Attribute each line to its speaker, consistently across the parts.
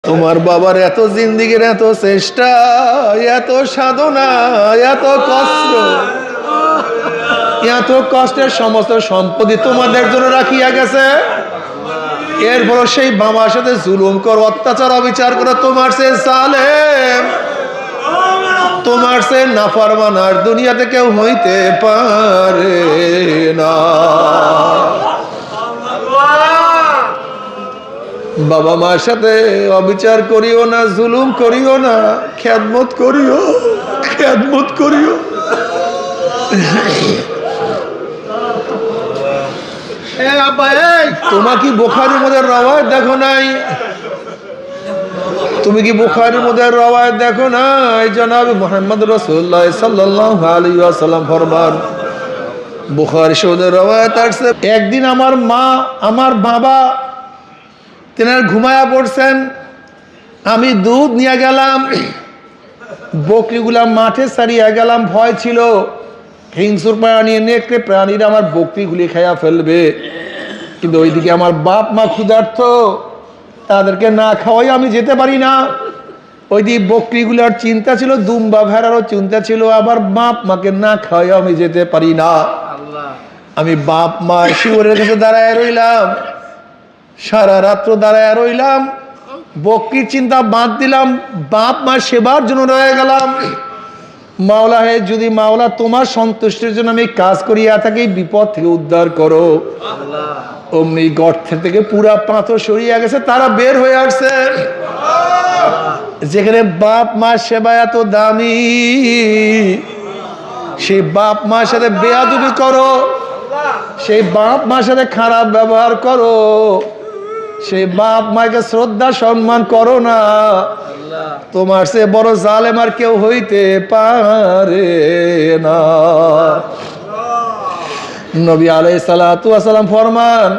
Speaker 1: তোমার বাবার এত জিন্দিগির এত চেষ্টা, এত সাধনা, এত কষ্ট, এত কষ্টের সমস্ত সম্পত্তি তোমাদের জন্য রাখিয়া গেছে। এরপর সেই বাবার সাথে জুলুম করো, অত্যাচার অবিচার করো। তোমার সে জালেম, তোমার সে নাফরমান আর দুনিয়াতে কেউ হইতে পারে না। বাবা মার সাথে অবিচার করিও না, জুলুম করিও না, খেদমত করিও, খেদমত করিও। তোমার কি বুখারীর মধ্যে রওয়ায়াত দেখো নাই? তুমি কি বুখারীর মধ্যে রওয়ায়াত দেখো নাই? জনাব মুহাম্মদ রাসূলুল্লাহ সাল্লাল্লাহু আলাইহি ওয়াসাল্লাম ফরমান, বুখারী শরীফের রওয়ায়াত আছে, একদিন আমার মা, আমার বাবা তেনার ঘুমায়া পড়ছেন। আমি দুধ নিয়ে গেলাম, বকরিগুলা মাঠে ছাড়িয়ে গেলাম। ভয় ছিল হিংস্র প্রাণী, নেকড়ে প্রাণীরা আমার বকরিগুলি খাইয়া ফেলবে। কিন্তু ওইদিকে আমার বাপ মা ক্ষুধার্ত, তাদেরকে না খাওয়াই আমি যেতে পারি না। ওইদিকে বকরিগুলার চিন্তা ছিল, দুম্বা ভেড়ারও চিন্তা ছিল, আবার বাপ মাকে না খাওয়াই আমি যেতে পারি না। আমি বাপ মা শিওরের কাছে দাঁড়ায় রইলাম, সারা রাত্র দাঁড়ায় রইলাম। বকরির চিন্তা বাদ দিলাম, বাপ মা সেবার জন্য রয়ে গেলাম। মাওলা হে, যদি মাওলা তোমার সন্তুষ্টির জন্য আমি কাজ করিয়া থাকি, বিপদ থেকে উদ্ধার করো। অমনি গর্তের থেকে পুরা পাথর সরিয়া গেছে, তারা বের হয়ে আসছে। যেখানে বাপ মা সেবা এত দামি, সেই বাপ মার সাথে বেয়াদবি করো, সেই বাপ মার সাথে খারাপ ব্যবহার করো, সেই বাপ মাকে শ্রদ্ধা সম্মান করো না, তোমার সে বড় জালেম আর কেউ হইতে পারে না। নবী আলাইহিস সালাতু ওয়াস সালাম ফরমান,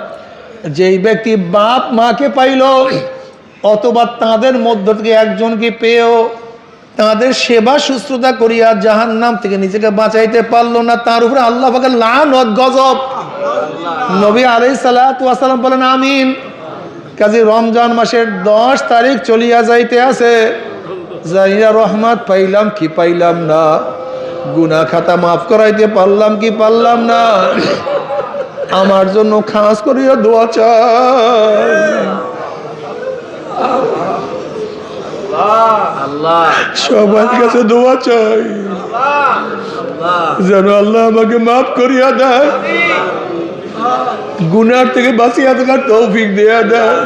Speaker 1: যেই ব্যক্তি বাপ মাকে পাইল অথবা তাদের মধ্য থেকে একজনকে পেয়েও তাদের সেবা শুশ্রূষা করিয়া জাহান্নাম থেকে নিজেকে বাঁচাইতে পারলো না, তার উপরে আল্লাহ পাকের লানত গজব। নবী আলাইহিস সালাতু ওয়াস সালাম বলেন আমিন। কাজে রমজান মাসের 10 তারিখ চলিয়া যাইতে আছে, জানিনা রহমত পাইলাম কি পাইলাম না, গুনাহ খাতা মাফ করাইতে পারলাম কি পারলাম না। আমার জন্য খাস করিয়া দোয়া চাই, সবার কাছে দোয়া চাই যেন আল্লাহ আমাকে মাফ করিয়া দেয়, গুনার থেকে বাঁচিয়া থাকার তৌফিক দিয়া দেয়।